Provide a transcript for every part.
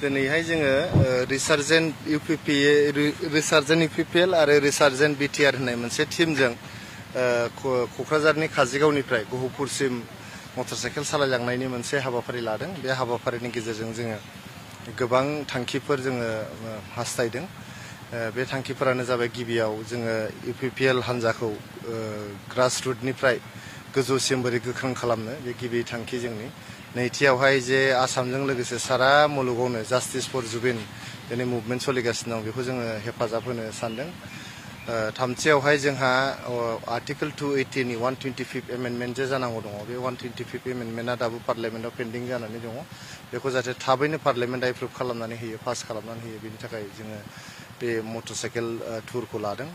दिनैहाय जोङो रिसार्जेन्ट UPPL आरो रिसार्जेन्ट BTR होननाय मोनसे टीमजों क'क्राझारनि काजिगावनिफ्राय गहपुरसिम मटरसाइकेल सालायलांनायनि मोनसे हाबाफारि लादों। बे हाबाफारिनि गेजेरजों जोङो गोबां थांखिफोर जोङो हास्थायदों। बे थांखिफोरानो जाबाय गिबियाव जोङो UPPL हान्जाखौ ग्रासरुटनिफ्राय गोजौसिम बोरै गोख्रों खालामनो बे गिबि थांखि जोंनि। नैथियावहाय जे आसामजों लोगोसे सारा मुलुगावनो जास्टिस फर जुबिन दिनै मुभमेन्ट सोलिगासिनो दं, बेखौ जोङो हेफाजाब होनो सानदों। थामथियावहाय जोंहा आर्टिकेल 280 नि 125th एमेन्डमेन्ट जे जानांगौ दङ, बे 125th एमेन्डमेन्टआ दाबो पार्लियामेन्टआव पेन्डिं जानानै दङ। बेखौ जाहाथे थाबैनो पार्लियामेन्टआ एप्रुभ खालामनानै होयो, पास खालामनानै होयो, बेनि थाखाय जोङो बे मटरसाइकेल टुरखौ लादों।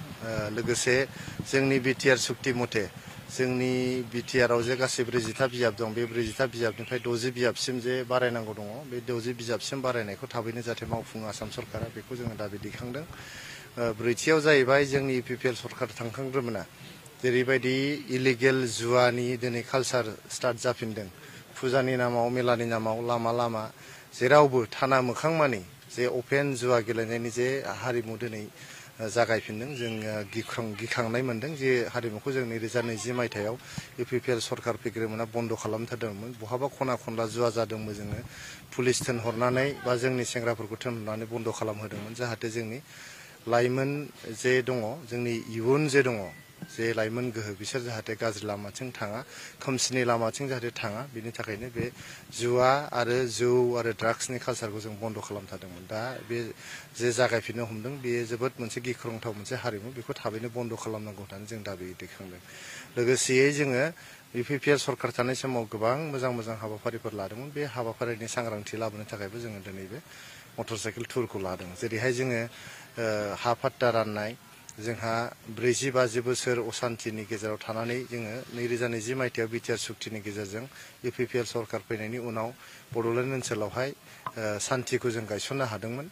लोगोसे जोंनि BTR सुक्ति मथे जोंनि BTRआव जे गासै 40था बिजाब दं, बे 40था बिजाबनिफ्राय 60 बिजाबसिम जे बारायनांगौ दङ, बे 60 बिजाबसिम बारायनायखौ थाबैनो जाहाथे मावफुङो आसाम सरकारा, बेखौ जोङो दाबि दैखांदों। ब्रैथियाव जाहैबाय जोंनि UPPL सरकार थांखांग्रोमोना जेरैबायदि इलिगेल जुवानि दिनै कालचार स्टार्ट जाफिनदों, फुजानि नामाव मेलानि नामाव लामा लामा जेरावबो थाना मोखां मानि जे अपेन जुवा गेलेनायनि जे हारिमु दिनै जागायफिनदों। जों गिखांनाय मोनदों जे हारिमुखौ जों 2020 मायथाइयाव UPPL सरकार फैग्रोमोना बन्द' खालामथारदोंमोन। बहाबा खना खनला जुवा जादोंमोन, जोङो पुलिस थिनहरनानै बा जोंनि सेंग्राफोरखौ थिनहरनानै बन्द' खालामहोदोंमोन, जाहाथे जोंनि लाइमोन जे दङ, जोंनि इयुन जे दङ, जे लाइमोन गोहो, बिसोर जाहाथे गाज्रि लामाथिं थाङा, खोमसिनि लामाथिं जाहाथे थाङा, बिनि थाखायनो बे जुवा आरो जौ आरो ड्राग्सनि कालचारखौ जों बन्द' खालामथारदोंमोन। दा बे जे जागायफिननो हमदों, बेयो जोबोद मोनसे गिख्रंथाव मोनसे हारिमु, बेखौ थाबैनो बन्द' खालामनांगौ होननानै जों दाबि दैखांदों। लोगोसेयै जोङो UPPL सरकार थानाय समाव गोबां मोजां मोजां हाबाफारिफोर लादोंमोन। बे हाबाफारिनि सांग्रांथि लाबोनो थाखायबो जोङो दिनै बे मटरसाइकेल टुरखौ लादों। जेरैहाय जोङो हा पाट्टा राननाय, जोंहा 40-50 बोसोर असान्तिनि गेजेराव थानानै जोङो 2020 मायथाइयाव BTR सुक्तिनि गेजेरजों UPPL सरकार फैनायनि उनाव बड'लेण्ड ओनसोलावहाय सान्तिखौ जों गायसननो हादोंमोन।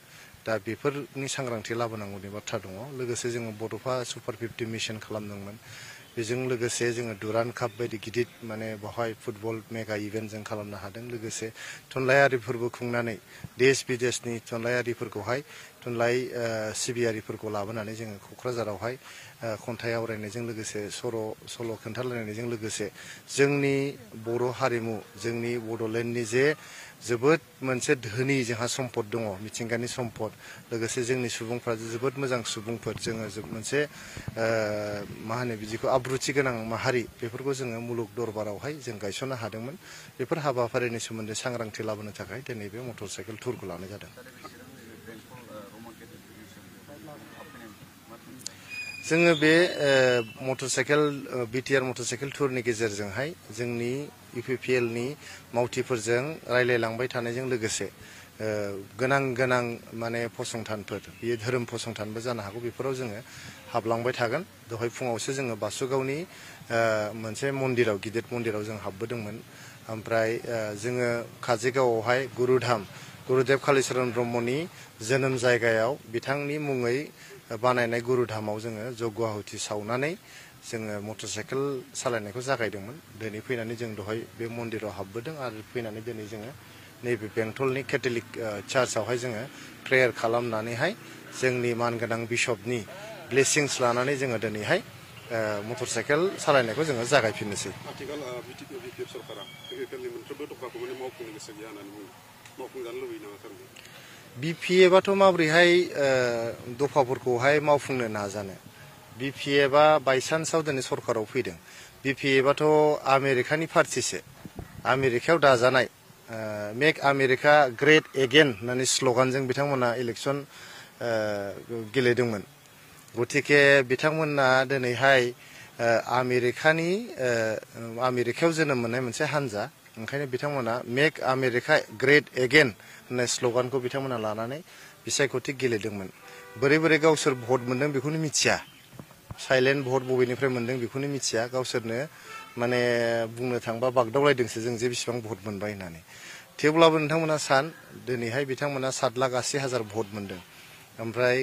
दा बेफोरनि सांग्रांथि लाबोनांगौनि बाथ्रा दङ। लोगोसे जोङो बड'फा सुपार 50 मिशन खालामदोंमोन। बेजों लोगोसे जोङो दुरान्ड काप बायदि गिदिर बेवहाय फुटबल मेगा इभेन्ट जों खालामनो हादों। लोगोसे थुनलाइयारि फोरबो खुंनानै देश बिदेशनि थुनलाइयारिफोरखौहाय थुनलाइ सिबियारिफोरखौ लाबोनानै जोङो क'क्राझारावहाय खन्थाइ आवरायनायजों लोगोसे सल' खोन्थालायनायजों लोगोसे जोंनि बर' हारिमु, जोंनि बड'लेण्डनि जे जोबोद मोनसे धोनि जोंहा सम्पद दङ, मिथिंगानि सम्पद, लोगोसे जोंनि सुबुंफ्रा जोबोद मोजां सुबुंफोर, जोङो मोनसे मा होनो बिदिखौ आब्रुथि गोनां माहारि, बेफोरखौ जोङो मुलुग दरबारावहाय जों गायसननो हादोंमोन। बेफोर हाबाफारिनि सोमोन्दै सांग्रांथि लाबोनो थाखाय दिनै बे मटरसाइकेल टुरखौ लानाय जादों। जोङो बे मटरसाइकेल BTR मटरसाइकेल टुरनि गेजेरजोंहाय जोंनि UPPLनि मावथिफोरजों रायलायलांबाय थानायजों लोगोसे गोनां गोनां माने फसंथानफोर, बियो धोरोम फसंथानबो जानो हागौ, बेफोराव जोङो हाबलांबाय थागोन। दहाय फुङावसो जोङो बासुगावनि मोनसे मन्दिराव, गिदिर मन्दिराव जों हाबबोदोंमोन। ओमफ्राय जोङो काजिगावआवहाय गुरुदेब कालिचरन ब्रह्मनि जोनोम जायगायाव बिथांनि मुङै बानायनाय गुरुधामाव जोङो जग्य आहुति सावनानै जोङो मटरसाइकेल सालायनायखौ जागायदोंमोन। दिनै फैनानै जों दहाय बे मन्दिराव हाबबोदों आरो फैनानै दिनै जोङो नैबे बेंटलनि केथलिक चार्चआवहाय जोङो प्रेयार खालामनानैहाय जोंनि मानगोनां बिशपनि ब्लेसिंस लानानै जोङो दिनैहाय मटरसाइकेल सालायनायखौ जोङो जागायफिननोसै। आथिखाल BTR सरकारा UPPLनि मोनफ्रोमबो दफाखौ माने मावफुंनो गोसो गैया होननानै बुङो, मावफुंजानो लुबैयो नामा थारैनो? BPFआथ' माबोरैहाय दफाफोरखौहाय मावफुंनो नाजानो? BPFआ बायसान्सआव दिनै सरकाराव फैदों। BPFआथ' आमेरिकानि पार्टिसो, आमेरिकायाव दाजानाय, मेक आमेरिका ग्रेट एगेन होननानै स्ल'गानजों बिथांमोना इलेक्सन गेलेदोंमोन। गतिके बिथांमोना दिनैहाय आमेरिकायाव जोनोम मोननाय मोनसे हान्जा, ओंखायनो बिथांमोना मेक आमेरिका ग्रेट एगेन होननाय स्ल'गानखौ बिथांमोना लानानै बिसायख'थि गेलेदोंमोन। बोरै बोरै गावसोर भट मोनदों बेखौनो मिथिया, साइलेन्ट भट बबेनिफ्राय मोनदों बेखौनो मिथिया, गावसोरनो माने बुंनो थांबा बागदावलायदोंसो जों जे बेसेबां भट मोनबाय होननानै। थेवब्लाबो नोंथांमोना दिनैहाय बिथांमोना 7,80,000 भट मोनदों, ओमफ्राय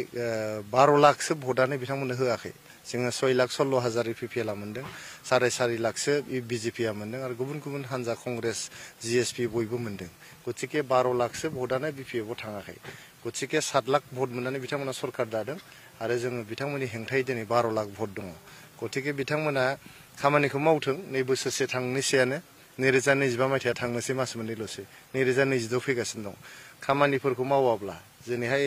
12 लाखसो भटआनो बिथांमोननो होआखै। जोङो 6,16,000 इपिपिएल आ मोनदों 4.5 लाखसो बिजेपि आ मोनदों आरो गुबुन गुबुन हान्जा कंग्रेस जिएसपि बयबो मोनदों गतिके 12 लाखसो भटआनो बिपिएफ आव थाङाखै गतिके 7 लाख भट मोननानै बिथांमोना सरकार दादों आरो जोङो बिथांमोननि हेंथायै दिनै 12 लाख भट दङ गतिके बिथांमोना खामानिखौ मावथों नै बोसोरसे थांनोसैयानो 2025 मायथाइया थांनोसै मास मोननैल'सै 2026 फैगासिनो दं खामानिफोरखौ मावाब्ला दिनैहाय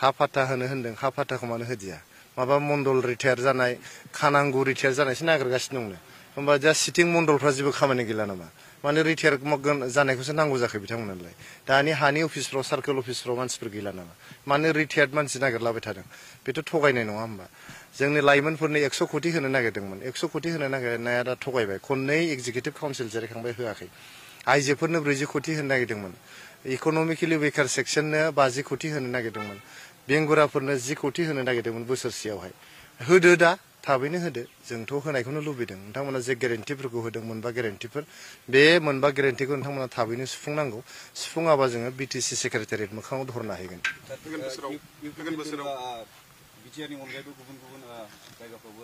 हा फाथा होनो होनदों हा फाथाखौ मानो होदिया माबा मण्डल रिटायार जानाय खानांगौ रिटायार जानायसो नागिरगासिनो दंनो होमबा जा सिटिं मण्डलफ्रा जेबो खामानि गैला नामा माने रिटायार जानायखौसो नांगौ जाखो बिथांमोननोलाय दानि हानि अफिसफ्राव सार्केल अफिसफ्राव मानसिफोर गैला नामा मानो रिटायार्ड मानसि नागिरलाबाय थादों बेथ' थगायनाय नङा होमबा जोंनि लाइमोनफोरनो 100 कोटी होनो नागिरदोंमोन 100 कोटी होनो नागिरनाया दा थगायबाय खननै एग्जिकिउटिभ काउन्सिल जिरायखांबाय होआखै आइजोफोरनो 40 कोटी होनो नागिरदोंमोन इक'नमिकेलि वेकार सेक्सननो 50 कोटी होनो नागिरदोंमोन बेंगुराफोरनो 10 कोटी होनो नागिरदोंमोन बोसोरसेयावहाय होदो दा थाबैनो होदो जोंथ' होनायखौनो लुबैदों नोंथांमोना जे गेरेन्टिफोरखौ होदों मोनबा गेरेन्टिफोर बे मोनबा गेरेन्टिखौ नोंथांमोना थाबैनो सुफुंनांगौ सुफुङाबा जोङो बिटिसि सेक्रेटारियेट मोखाङाव धरना हैगोन फैगोन बोसोराव बिटिआरनि अनगायैबो गुबुन गुबुन जायगाफ्रावबो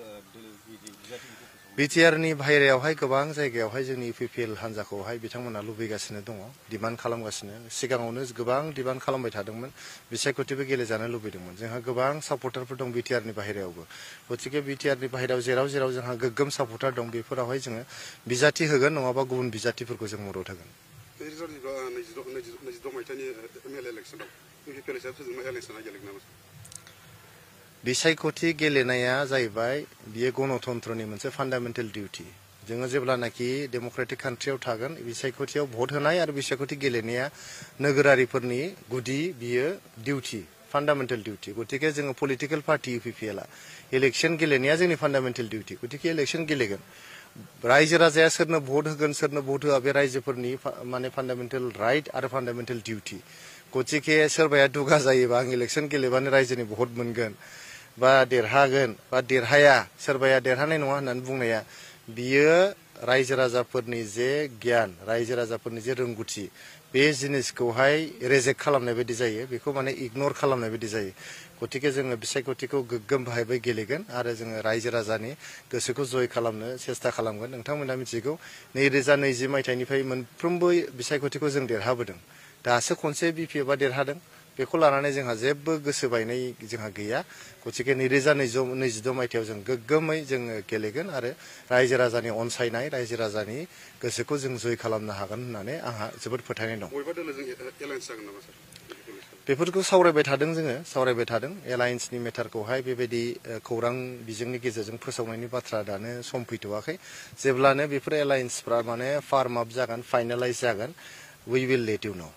बिजाथिफोरखौ बिटिआरनि बाहेरायावहाय गोबां जायगायावहाय जोंनि इपिपिएल हान्जाखौहाय बिथांमोना लुबैगासिनो दङ डिमान्ड खालामगासिनो सिगाङावनो गोबां डिमान्ड खालामबाय थादोंमोन बिसायख'थिबो गेलेजानो लुबैदोंमोन जोंहा गोबां सापर्टारफोर दं बिटिआरनि बाहेरायावबो गतिके बिटिआरनि बाहेरायाव जेराव जेराव जोंहा गोग्गोम सापर्टार दं बेफोरावहाय जोङो बिजाथि होगोन नङाबा गुबुन बिजाथिफोरखौ जों मदद होगोन 2022 मायथाइनि एमएलए इलेक्सनाव इपिपिएल हिसाबै सोरजोंबा इलेक्सना गेलेगोन नामा बिसायख'थि गेलेनाया जाहैबाय बियो गणतन्त्रनि मोनसे फान्डामेन्टेल डिउटि जोङो जेब्लानाखि डेम'क्रेटिक कान्ट्रियाव थागोन बिसायख'थियाव भट होनाय आरो बिसायख'थि गेलेनाया नोगोरारिफोरनि गुदि बियो डिउटि फान्डामेन्टेल डिउटि गतिके जोङो पलिटिकेल पार्टि इपिपिएलआ इलेक्सन गेलेनाया जोंनि फान्डामेन्टेल डिउटि गतिके इलेक्सन गेलेगोन रायजो राजाया सोरनो भट होगोन सोरनो भट होआ बे रायजोफोरनि माने फान्डामेन्टेल राइट आरो फान्डामेन्टेल डिउटि गतिके सोरबाया दुगा जायोबा आं इलेक्सन गेलेबानो रायजोनि भट मोनगोन बा देरहागोन बा देरहाया सोरबाया देरहानाय नङा होननानै बुंनाया बियो रायजो राजाफोरनि जे गियान रायजो राजाफोरनि जे रोंगौथि बे जिनिसखौहाय रेजेक्ट खालामनाय बायदि जायो बेखौ माने इगनर खालामनाय बायदि जायो गतिके जोङो बिसायख'थिखौ गोग्गोम बाहायबाय गेलेगोन आरो जोङो रायजो राजानि गोसोखौ जय खालामनो सेस्था खालामगोन नोंथांमोना मिथिगौ 2020 मायथाइनिफ्राय मोनफ्रोमबो बिसायख'थिखौ जों देरहाबोदों दासो खनसे बिपिएफआ देरहादों बेखौ लानानै जोंहा जेबो गोसो बायनाय जोंहा गैया गतिके 2022 मायथाइयाव जों गोग्गोमै जोङो गेलेगोन आरो रायजो राजानि अनसायनाय रायजो राजानि गोसोखौ जों जय खालामनो हागोन होननानै आंहा जोबोद फोथायनाय दं बबेबा दोलोजों एलायन्स जागोन नामा सार बेफोरखौ सावरायबाय थादों जोङो सावरायबाय थादों एलायन्सनि मेटारखौहाय बेबायदि खौरां बिजोंनि गेजेरजों फोसावनायनि बाथ्रा दानो सम फैथ'वाखै जेब्लानो बेफोर एलायन्सफ्रा माने फार्म आप जागोन फाइनालाइज जागोन वी विल लेट इउ नो